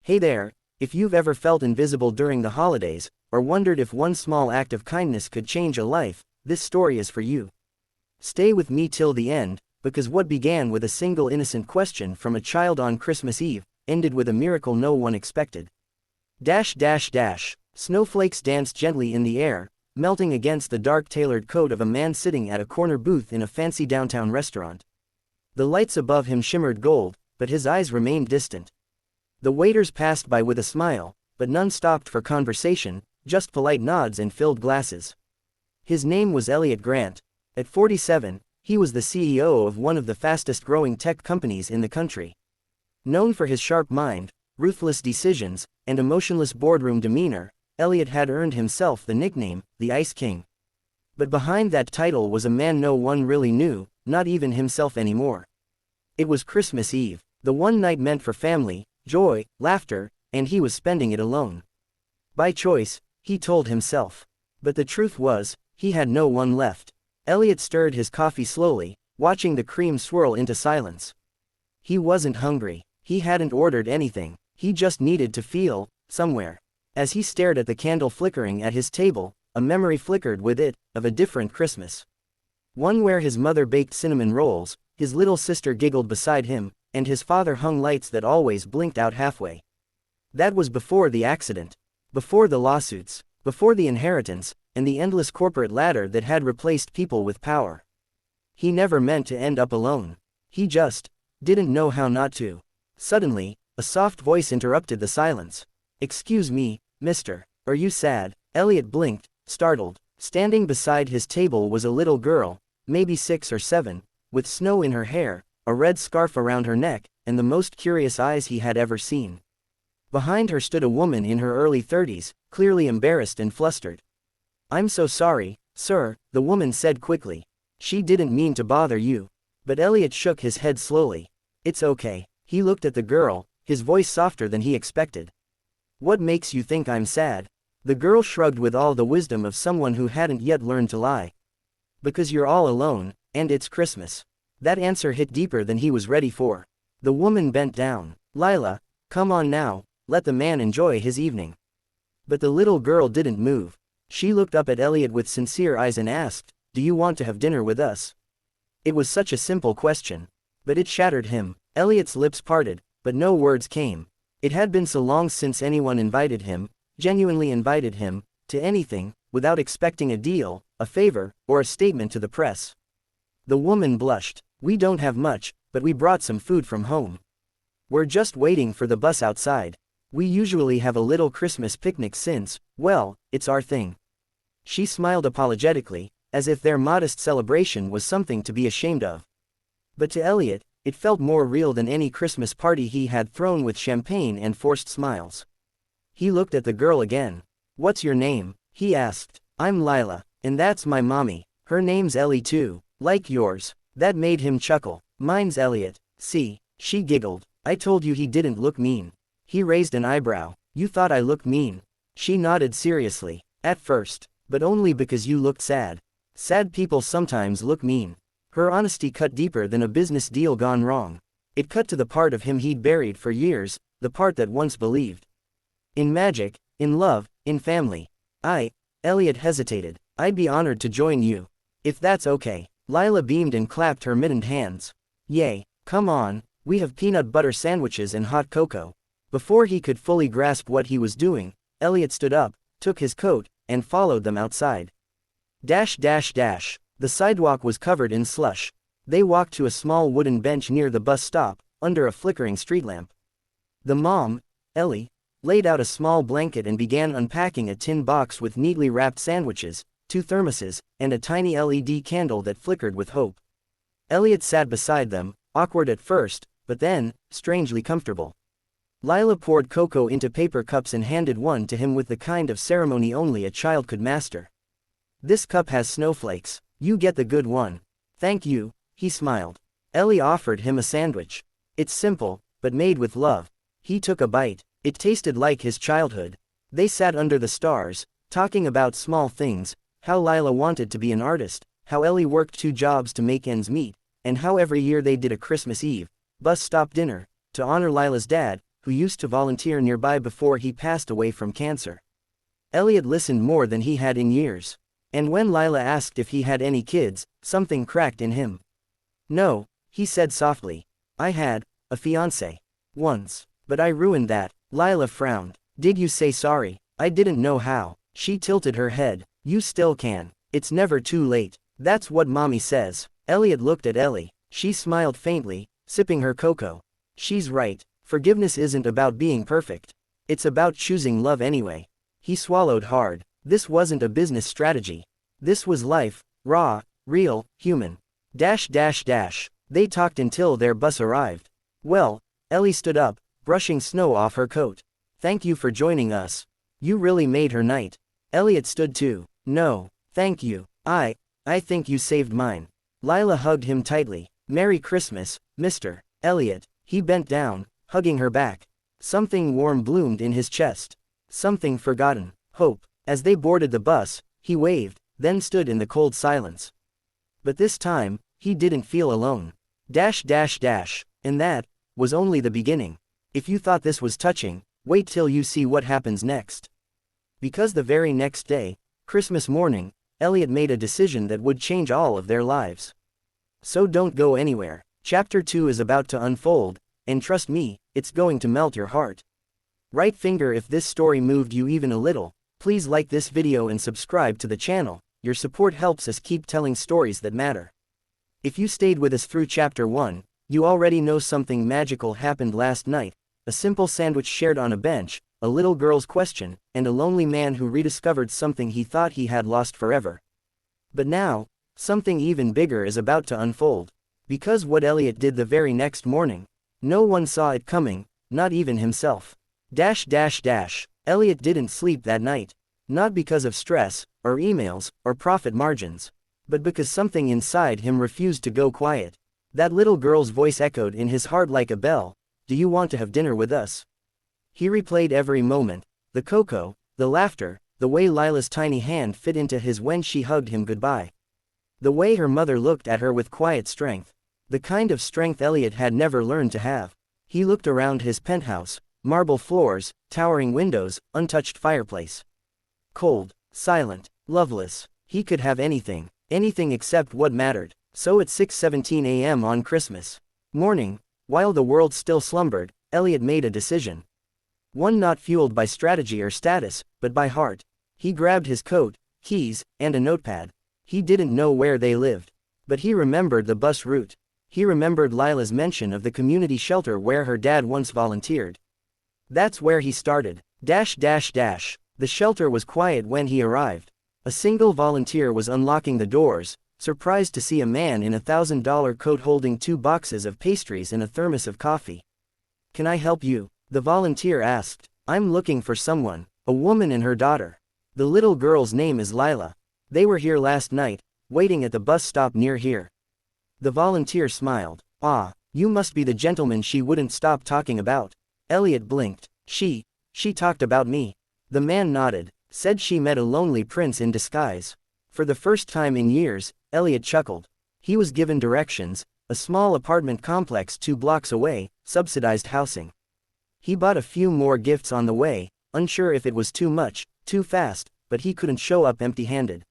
Hey there, if you've ever felt invisible during the holidays, or wondered if one small act of kindness could change a life, this story is for you. Stay with me till the end, because what began with a single innocent question from a child on Christmas Eve, ended with a miracle no one expected. Snowflakes danced gently in the air, melting against the dark tailored coat of a man sitting at a corner booth in a fancy downtown restaurant. The lights above him shimmered gold, but his eyes remained distant. The waiters passed by with a smile, but none stopped for conversation, just polite nods and filled glasses. His name was Elliot Grant. At 47, he was the CEO of one of the fastest-growing tech companies in the country. Known for his sharp mind, ruthless decisions, and emotionless boardroom demeanor, Elliot had earned himself the nickname, the Ice King. But behind that title was a man no one really knew, not even himself anymore. It was Christmas Eve, the one night meant for family, joy, laughter, and he was spending it alone. By choice, he told himself. But the truth was, he had no one left. Elliot stirred his coffee slowly, watching the cream swirl into silence. He wasn't hungry. He hadn't ordered anything. He just needed to feel somewhere. As he stared at the candle flickering at his table, a memory flickered with it, of a different Christmas. One where his mother baked cinnamon rolls, his little sister giggled beside him, and his father hung lights that always blinked out halfway. That was before the accident. Before the lawsuits. Before the inheritance, and the endless corporate ladder that had replaced people with power. He never meant to end up alone. He just didn't know how not to. Suddenly, a soft voice interrupted the silence. "Excuse me, mister, are you sad?" Elliot blinked, startled. Standing beside his table was a little girl, maybe 6 or 7, with snow in her hair, a red scarf around her neck, and the most curious eyes he had ever seen. Behind her stood a woman in her early 30s, clearly embarrassed and flustered. "I'm so sorry, sir," the woman said quickly. "She didn't mean to bother you." But Elliot shook his head slowly. "It's okay." He looked at the girl, his voice softer than he expected. "What makes you think I'm sad?" The girl shrugged with all the wisdom of someone who hadn't yet learned to lie. "Because you're all alone, and it's Christmas." That answer hit deeper than he was ready for. The woman bent down. "Lila, come on now, let the man enjoy his evening." But the little girl didn't move. She looked up at Elliot with sincere eyes and asked, "Do you want to have dinner with us?" It was such a simple question. But it shattered him. Elliot's lips parted, but no words came. It had been so long since anyone invited him, genuinely invited him, to anything, without expecting a deal, a favor, or a statement to the press. The woman blushed. "We don't have much, but we brought some food from home. We're just waiting for the bus outside. We usually have a little Christmas picnic since, well, it's our thing." She smiled apologetically, as if their modest celebration was something to be ashamed of. But to Elliot, it felt more real than any Christmas party he had thrown with champagne and forced smiles. He looked at the girl again. "What's your name?" he asked. "I'm Lila, and that's my mommy. Her name's Ellie too, like yours." That made him chuckle. "Mine's Elliot." "See," she giggled. "I told you he didn't look mean." He raised an eyebrow. "You thought I looked mean?" She nodded seriously. "At first, but only because you looked sad. Sad people sometimes look mean." Her honesty cut deeper than a business deal gone wrong. It cut to the part of him he'd buried for years, the part that once believed in magic, in love, in family. Elliot hesitated. "I'd be honored to join you. If that's okay." Lila beamed and clapped her mittened hands. "Yay, come on, we have peanut butter sandwiches and hot cocoa." Before he could fully grasp what he was doing, Elliot stood up, took his coat, and followed them outside. The sidewalk was covered in slush. They walked to a small wooden bench near the bus stop, under a flickering street lamp. The mom, Ellie, laid out a small blanket and began unpacking a tin box with neatly wrapped sandwiches, 2 thermoses, and a tiny LED candle that flickered with hope. Elliot sat beside them, awkward at first, but then, strangely comfortable. Lila poured cocoa into paper cups and handed one to him with the kind of ceremony only a child could master. "This cup has snowflakes. You get the good one." "Thank you," he smiled. Ellie offered him a sandwich. "It's simple, but made with love." He took a bite. It tasted like his childhood. They sat under the stars, talking about small things, how Lila wanted to be an artist, how Ellie worked 2 jobs to make ends meet, and how every year they did a Christmas Eve bus stop dinner to honor Lila's dad, who used to volunteer nearby before he passed away from cancer. Elliot listened more than he had in years. And when Lila asked if he had any kids, something cracked in him. No, he said softly. I had a fiancé. Once. But I ruined that. Lila frowned. Did you say sorry? I didn't know how. She tilted her head. You still can. It's never too late. That's what Mommy says. Elliot looked at Ellie. She smiled faintly, sipping her cocoa. She's right. Forgiveness isn't about being perfect. It's about choosing love anyway. He swallowed hard. This wasn't a business strategy. This was life, raw, real, human. They talked until their bus arrived. Well, Ellie stood up, brushing snow off her coat. Thank you for joining us. You really made her night. Elliot stood too. No, thank you. I think you saved mine. Lila hugged him tightly. Merry Christmas, Mr. Elliot. He bent down, hugging her back. Something warm bloomed in his chest. Something forgotten. Hope. As they boarded the bus, he waved, then stood in the cold silence. But this time, he didn't feel alone. And that was only the beginning. If you thought this was touching, wait till you see what happens next. Because the very next day, Christmas morning, Elliot made a decision that would change all of their lives. So don't go anywhere. Chapter 2 is about to unfold, and trust me, it's going to melt your heart. Right finger if this story moved you even a little. Please like this video and subscribe to the channel. Your support helps us keep telling stories that matter. If you stayed with us through chapter 1, you already know something magical happened last night. A simple sandwich shared on a bench, a little girl's question, and a lonely man who rediscovered something he thought he had lost forever. But now, something even bigger is about to unfold. Because what Elliot did the very next morning, no one saw it coming, not even himself. Elliot didn't sleep that night. Not because of stress, or emails, or profit margins. But because something inside him refused to go quiet. That little girl's voice echoed in his heart like a bell. Do you want to have dinner with us? He replayed every moment. The cocoa, the laughter, the way Lila's tiny hand fit into his when she hugged him goodbye. The way her mother looked at her with quiet strength. The kind of strength Elliot had never learned to have. He looked around his penthouse. Marble floors, towering windows, untouched fireplace. Cold, silent, loveless. He could have anything. Anything except what mattered. So at 6:17 a.m. on Christmas morning, while the world still slumbered, Elliot made a decision. One not fueled by strategy or status, but by heart. He grabbed his coat, keys, and a notepad. He didn't know where they lived. But he remembered the bus route. He remembered Lila's mention of the community shelter where her dad once volunteered. That's where he started. The shelter was quiet when he arrived. A single volunteer was unlocking the doors, surprised to see a man in a $1,000 coat holding 2 boxes of pastries and a thermos of coffee. Can I help you? The volunteer asked. I'm looking for someone, a woman and her daughter. The little girl's name is Lila. They were here last night, waiting at the bus stop near here. The volunteer smiled. Ah, you must be the gentleman she wouldn't stop talking about. Elliot blinked. She talked about me. The man nodded, said she met a lonely prince in disguise. For the first time in years, Elliot chuckled. He was given directions, a small apartment complex 2 blocks away, subsidized housing. He bought a few more gifts on the way, unsure if it was too much, too fast, but he couldn't show up empty-handed.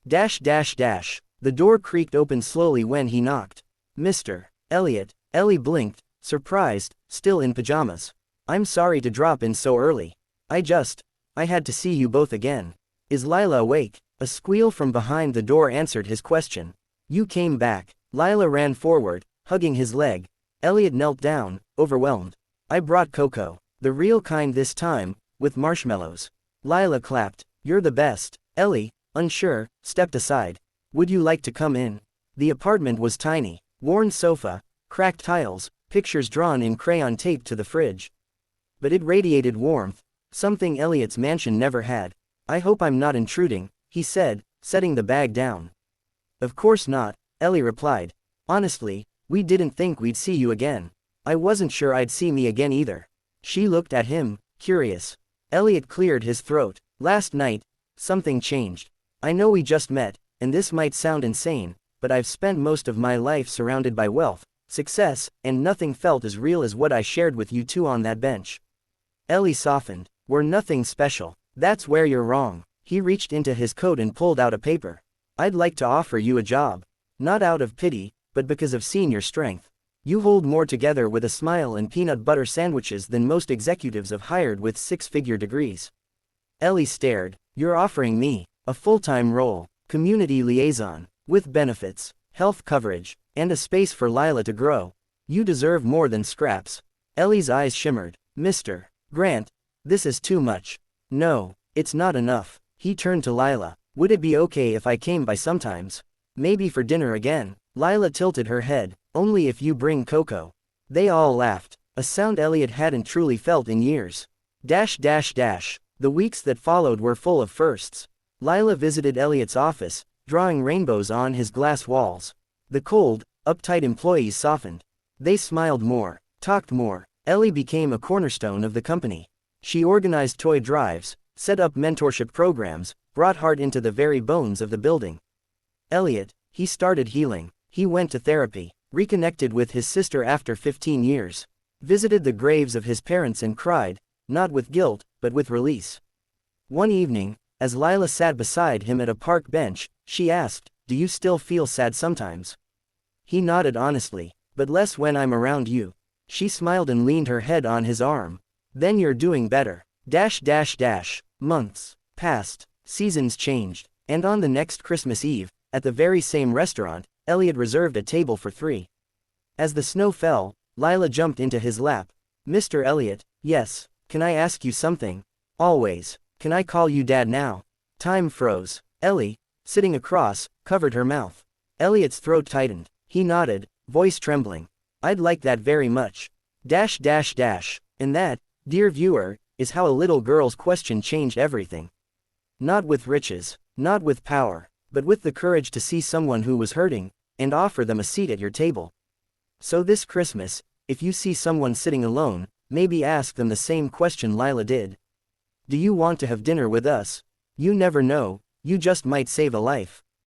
The door creaked open slowly when he knocked. Mr. Elliot. Ellie blinked, surprised, still in pajamas. I'm sorry to drop in so early. I had to see you both again. Is Lila awake? A squeal from behind the door answered his question. You came back. Lila ran forward, hugging his leg. Elliot knelt down, overwhelmed. I brought cocoa. The real kind this time, with marshmallows. Lila clapped. You're the best. Ellie, unsure, stepped aside. Would you like to come in? The apartment was tiny. Worn sofa, cracked tiles, pictures drawn in crayon taped to the fridge. But it radiated warmth, something Elliot's mansion never had. I hope I'm not intruding, he said, setting the bag down. Of course not, Ellie replied. Honestly, we didn't think we'd see you again. I wasn't sure I'd see me again either. She looked at him, curious. Elliot cleared his throat. Last night, something changed. I know we just met, and this might sound insane, but I've spent most of my life surrounded by wealth, success, and nothing felt as real as what I shared with you two on that bench. Ellie softened. We're nothing special. That's where you're wrong. He reached into his coat and pulled out a paper. I'd like to offer you a job. Not out of pity, but because of seeing your strength. You hold more together with a smile and peanut butter sandwiches than most executives I've hired with six-figure degrees. Ellie stared. You're offering me a full-time role, community liaison, with benefits, health coverage, and a space for Lila to grow. You deserve more than scraps. Ellie's eyes shimmered. Mr. Grant, this is too much. No, it's not enough. He turned to Lila. Would it be okay if I came by sometimes? Maybe for dinner again? Lila tilted her head. Only if you bring Coco. They all laughed, a sound Elliot hadn't truly felt in years. The weeks that followed were full of firsts. Lila visited Elliot's office, drawing rainbows on his glass walls. The cold, uptight employees softened. They smiled more, talked more. Ellie became a cornerstone of the company. She organized toy drives, set up mentorship programs, brought heart into the very bones of the building. Elliot, he started healing. He went to therapy, reconnected with his sister after 15 years, visited the graves of his parents and cried, not with guilt, but with release. One evening, as Lila sat beside him at a park bench, she asked, do you still feel sad sometimes? He nodded honestly, but less when I'm around you. She smiled and leaned her head on his arm. Then you're doing better. Months passed, seasons changed, and on the next Christmas Eve, at the very same restaurant, Elliot reserved a table for 3. As the snow fell, Lila jumped into his lap. Mr. Elliot, yes, can I ask you something? Always. Can I call you Dad now? Time froze. Ellie, sitting across, covered her mouth. Elliot's throat tightened. He nodded, voice trembling. I'd like that very much. And that, dear viewer, is how a little girl's question changed everything. Not with riches, not with power, but with the courage to see someone who was hurting, and offer them a seat at your table. So this Christmas, if you see someone sitting alone, maybe ask them the same question Lila did. Do you want to have dinner with us? You never know, you just might save a life.